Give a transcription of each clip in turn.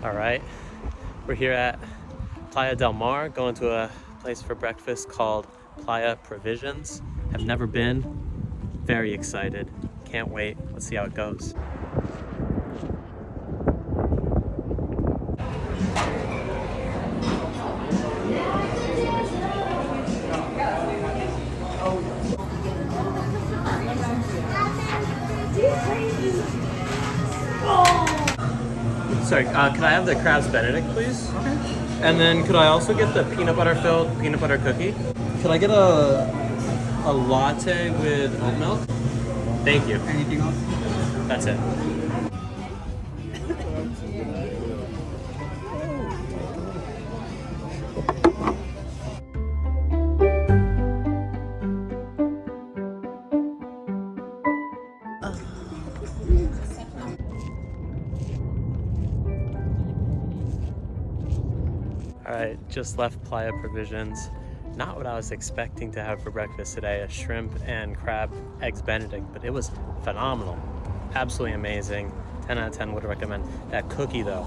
All right, we're here at Playa del Mar, going to a place for breakfast called Playa Provisions. Have never been, very excited. Can't wait, let's see how it goes. Sorry, could I have the crabs Benedict, please? Okay. And then could I also get the peanut butter filled peanut butter cookie? Could I get a latte with oat milk? Thank you. Anything else? That's it. All right, just left Playa Provisions. Not what I was expecting to have for breakfast today, a shrimp and crab eggs Benedict, but it was phenomenal. Absolutely amazing. 10 out of 10 would recommend. That cookie though,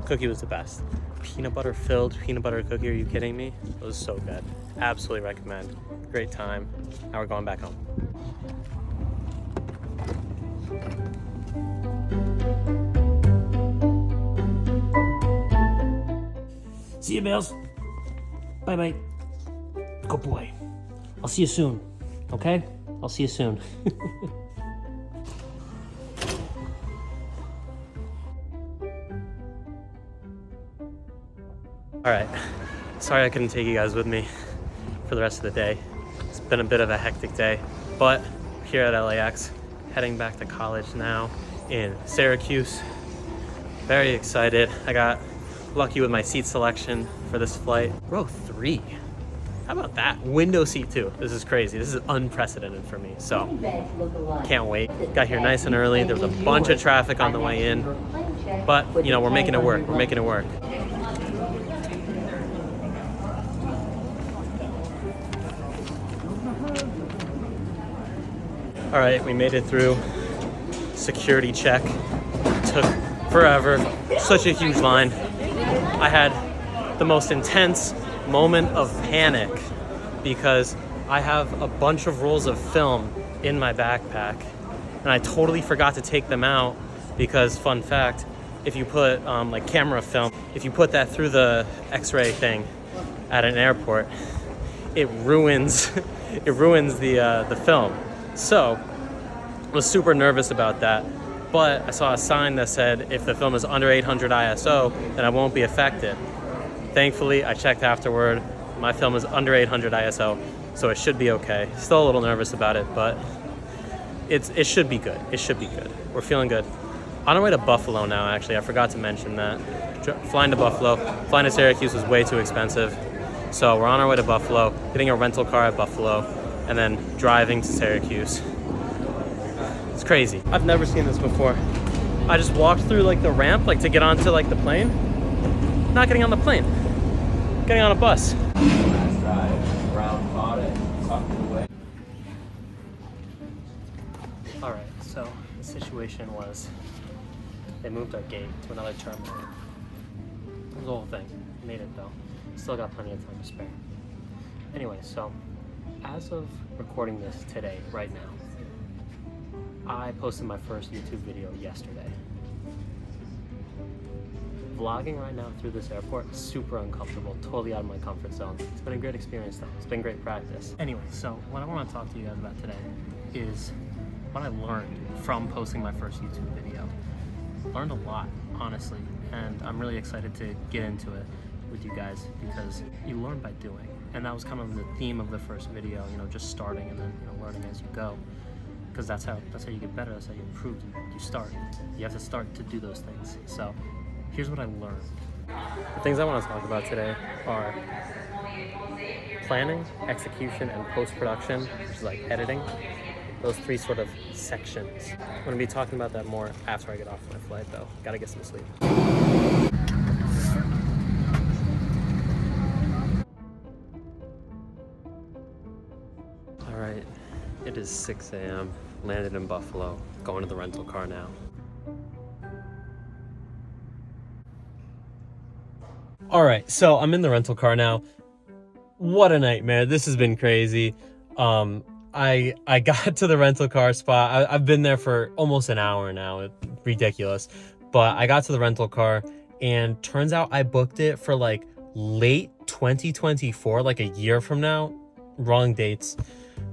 cookie was the best. Peanut butter filled peanut butter cookie, are you kidding me? It was so good. Absolutely recommend. Great time. Now we're going back home. See you, Bales. Bye-bye. Good boy. I'll see you soon, okay? I'll see you soon. All right, sorry I couldn't take you guys with me for the rest of the day. It's been a bit of a hectic day, but here at LAX, heading back to college now in Syracuse. Very excited. I got lucky with my seat selection for this flight. Row 3. How about that? Window seat too. This is crazy. This is unprecedented for me. So can't wait. Got here nice and early. There was a bunch of traffic on the way in, but you know, we're making it work. We're making it work. All right, we made it through security check. Took forever. Such a huge line. I had the most intense moment of panic because I have a bunch of rolls of film in my backpack and I totally forgot to take them out because, fun fact, if you put like camera film, if you put that through the x-ray thing at an airport, it ruins the film. So I was super nervous about that, but I saw a sign that said if the film is under 800 ISO, then I won't be affected. Thankfully, I checked afterward. My film is under 800 ISO, so it should be okay. Still a little nervous about it, but it should be good. It should be good. We're feeling good. On our way to Buffalo now, actually. I forgot to mention that. Flying to Buffalo. Flying to Syracuse was way too expensive. So we're on our way to Buffalo, getting a rental car at Buffalo, and then driving to Syracuse. It's crazy. I've never seen this before. I just walked through like the ramp, like to get onto like the plane. Not getting on the plane. Getting on a bus. Last drive. Brown caught it. Tucked it away. All right, so the situation was they moved our gate to another terminal. It was the whole thing. Made it though. Still got plenty of time to spare. Anyway, so as of recording this today, right now, I posted my first YouTube video yesterday. Vlogging right now through this airport is super uncomfortable, totally out of my comfort zone. It's been a great experience though. It's been great practice. Anyway, so what I want to talk to you guys about today is what I learned from posting my first YouTube video. Learned a lot, honestly, and I'm really excited to get into it with you guys because you learn by doing. And that was kind of the theme of the first video, you know, just starting and then, you know, learning as you go. Because that's how you get better, that's how you improve. You start. You have to start to do those things. So here's what I learned. The things I want to talk about today are planning, execution, and post-production, which is like editing. Those 3 sort of sections. I'm going to be talking about that more after I get off my flight though. Gotta get some sleep. All right, it is 6 a.m. Landed in Buffalo, going to the rental car now. All right, so I'm in the rental car now. What a nightmare. This has been crazy. I got to the rental car spot. I've been there for almost an hour now. It's ridiculous. But I got to the rental car, and turns out I booked it for like late 2024, like a year from now. Wrong dates.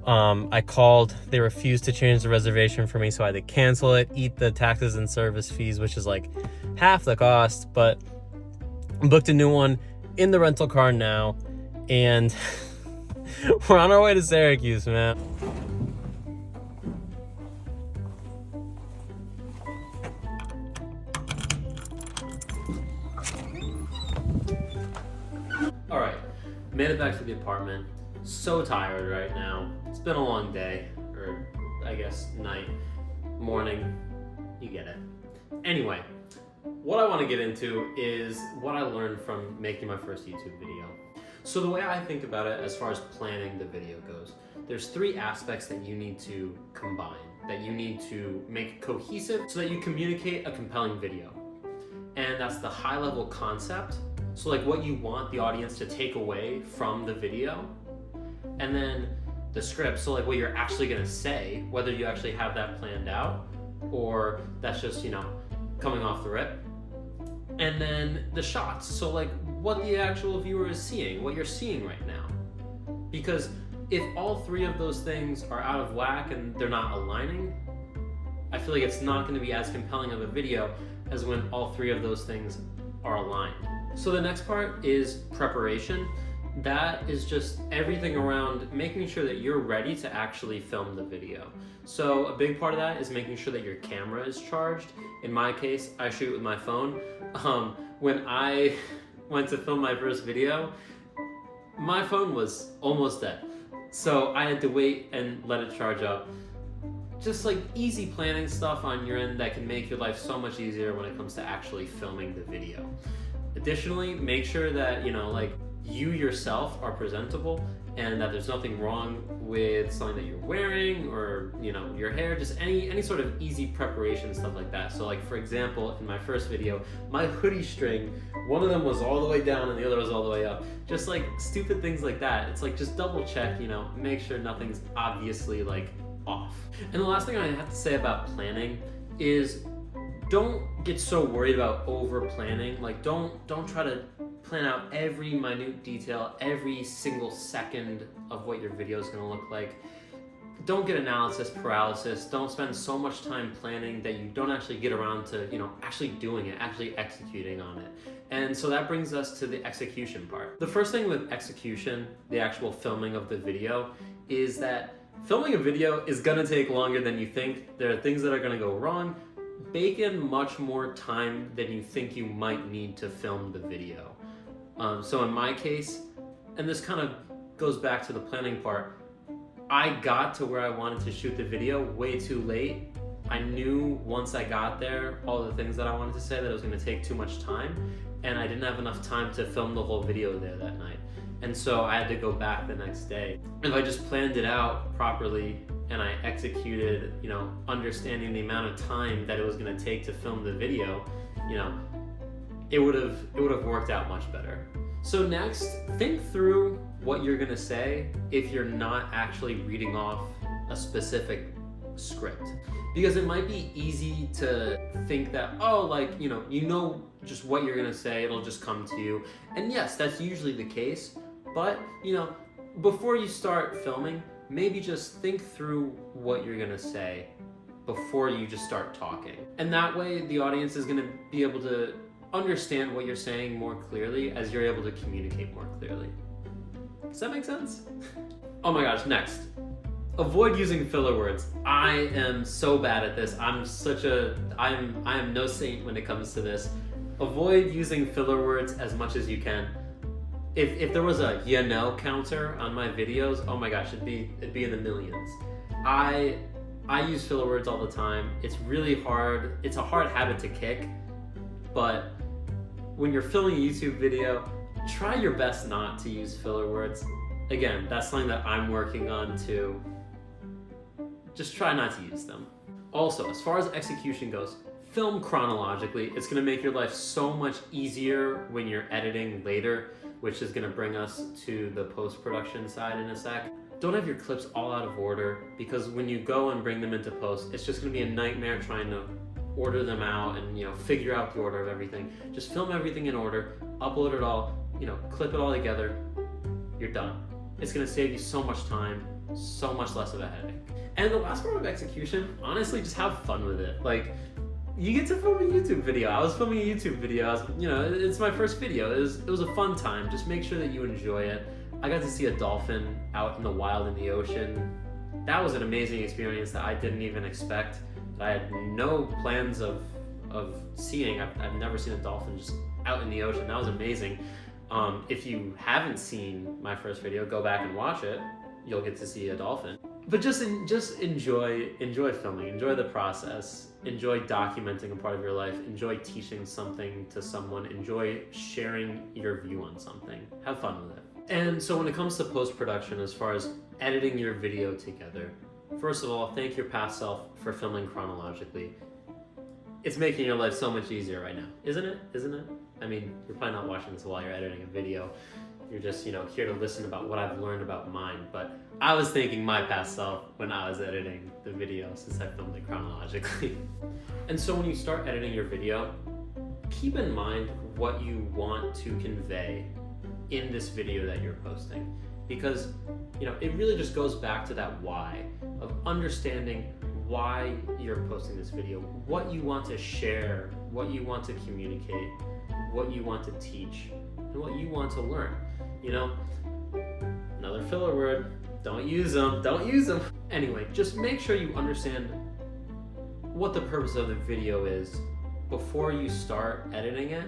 I called. They refused to change the reservation for me, so I had to cancel it, eat the taxes and service fees, which is like half the cost. But I booked a new one in the rental car now, and we're on our way to Syracuse, man. All right, made it back to the apartment. So tired right now. It's been a long day, or I guess night, morning, you get it. Anyway, what I want to get into is what I learned from making my first YouTube video. So the way I think about it as far as planning the video goes, there's 3 aspects that you need to combine, that you need to make cohesive so that you communicate a compelling video. And that's the high level concept, so like what you want the audience to take away from the video, and then the script, so like what you're actually gonna say, whether you actually have that planned out or that's just, coming off the rip. And then the shots, so like what the actual viewer is seeing, what you're seeing right now. Because if all 3 of those things are out of whack and they're not aligning, I feel like it's not going to be as compelling of a video as when all 3 of those things are aligned. So the next part is preparation. That is just everything around making sure that you're ready to actually film the video. So a big part of that is making sure that your camera is charged. In my case, I shoot with my phone. When I went to film my first video, my phone was almost dead. So I had to wait and let it charge up. Just like easy planning stuff on your end that can make your life so much easier when it comes to actually filming the video. Additionally, make sure that, you yourself are presentable and that there's nothing wrong with something that you're wearing or, your hair, just any sort of easy preparation, stuff like that. So like, for example, in my first video, my hoodie string, one of them was all the way down and the other was all the way up. Just like stupid things like that. It's like, just double check, make sure nothing's obviously like off. And the last thing I have to say about planning is don't get so worried about over planning. Like don't try to plan out every minute detail, every single second of what your video is going to look like. Don't get analysis paralysis. Don't spend so much time planning that you don't actually get around to, actually doing it, actually executing on it. And so that brings us to the execution part. The first thing with execution, the actual filming of the video, is that filming a video is going to take longer than you think. There are things that are going to go wrong. Bake in much more time than you think you might need to film the video. So in my case, and this kind of goes back to the planning part, I got to where I wanted to shoot the video way too late. I knew once I got there, all the things that I wanted to say, that it was going to take too much time, and I didn't have enough time to film the whole video there that night. And so I had to go back the next day. If I just planned it out properly and I executed, understanding the amount of time that it was going to take to film the video, it would have worked out much better. So next, think through what you're gonna say if you're not actually reading off a specific script. Because it might be easy to think that, just what you're gonna say, it'll just come to you. And yes, that's usually the case, but before you start filming, maybe just think through what you're gonna say before you just start talking. And that way the audience is gonna be able to understand what you're saying more clearly as you're able to communicate more clearly. Does that make sense? Oh my gosh, next. Avoid using filler words. I am so bad at this. I am no saint when it comes to this. Avoid using filler words as much as you can. If there was a counter on my videos, oh my gosh, it'd be in the millions. I use filler words all the time. It's really hard. It's a hard habit to kick, but when you're filming a YouTube video, try your best not to use filler words. Again, that's something that I'm working on too. Just try not to use them. Also, as far as execution goes, film chronologically. It's gonna make your life so much easier when you're editing later, which is gonna bring us to the post-production side in a sec. Don't have your clips all out of order, because when you go and bring them into post, it's just gonna be a nightmare trying to order them out and, you know, figure out the order of everything. Just film everything in order, upload it all, you know, clip it all together, you're done. It's gonna save you so much time, so much less of a headache. And the last part of execution, honestly, just have fun with it. Like, you get to film a YouTube video. I was filming a YouTube video. You know, it's my first video. It was a fun time. Just make sure that you enjoy it. I got to see a dolphin out in the wild in the ocean. That was an amazing experience that I didn't even expect. That I had no plans of seeing. I've never seen a dolphin just out in the ocean. That was amazing. If you haven't seen my first video, go back and watch it. You'll get to see a dolphin. But just enjoy filming, enjoy the process, enjoy documenting a part of your life, enjoy teaching something to someone, enjoy sharing your view on something. Have fun with it. And so when it comes to post-production, as far as editing your video together, first of all, thank your past self for filming chronologically. It's making your life so much easier right now, isn't it? Isn't it? I mean, you're probably not watching this while you're editing a video. You're just, you know, here to listen about what I've learned about mine. But I was thanking my past self when I was editing the video, since I filmed it chronologically. And so when you start editing your video, keep in mind what you want to convey in this video that you're posting. Because, you know, it really just goes back to that why, of understanding why you're posting this video, what you want to share, what you want to communicate, what you want to teach, and what you want to learn. You know, another filler word, don't use them. Anyway, just make sure you understand what the purpose of the video is before you start editing it,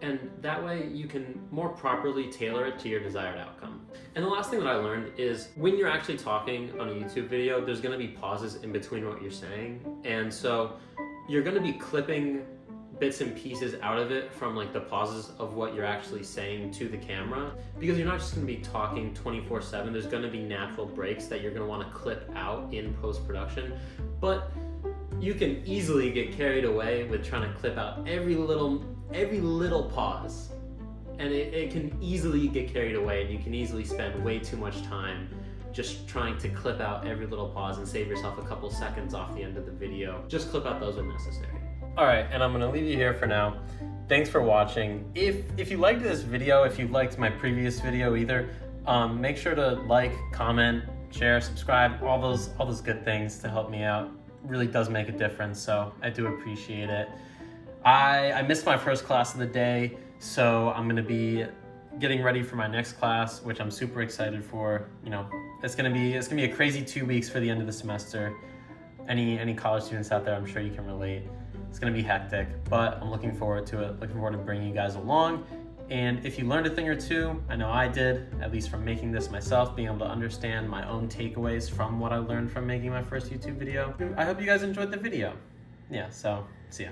and that way you can more properly tailor it to your desired outcome. And the last thing that I learned is when you're actually talking on a YouTube video, there's gonna be pauses in between what you're saying, and so you're gonna be clipping bits and pieces out of it from like the pauses of what you're actually saying to the camera, because you're not just going to be talking 24/7. There's going to be natural breaks that you're going to want to clip out in post-production, but you can easily get carried away with trying to clip out every little pause, and it can easily get carried away, and you can easily spend way too much time just trying to clip out every little pause and save yourself a couple seconds off the end of the video. Just clip out those when necessary. All right, and I'm gonna leave you here for now. Thanks for watching. If you liked this video, if you liked my previous video either, make sure to like, comment, share, subscribe, all those good things to help me out. It really does make a difference, so I do appreciate it. I missed my first class of the day, so I'm gonna be getting ready for my next class, which I'm super excited for. You know, it's gonna be a crazy 2 weeks for the end of the semester. Any college students out there, I'm sure you can relate. It's gonna be hectic, but I'm looking forward to it. Looking forward to bringing you guys along. And if you learned a thing or two, I know I did, at least from making this myself, being able to understand my own takeaways from what I learned from making my first YouTube video. I hope you guys enjoyed the video. Yeah, so see ya.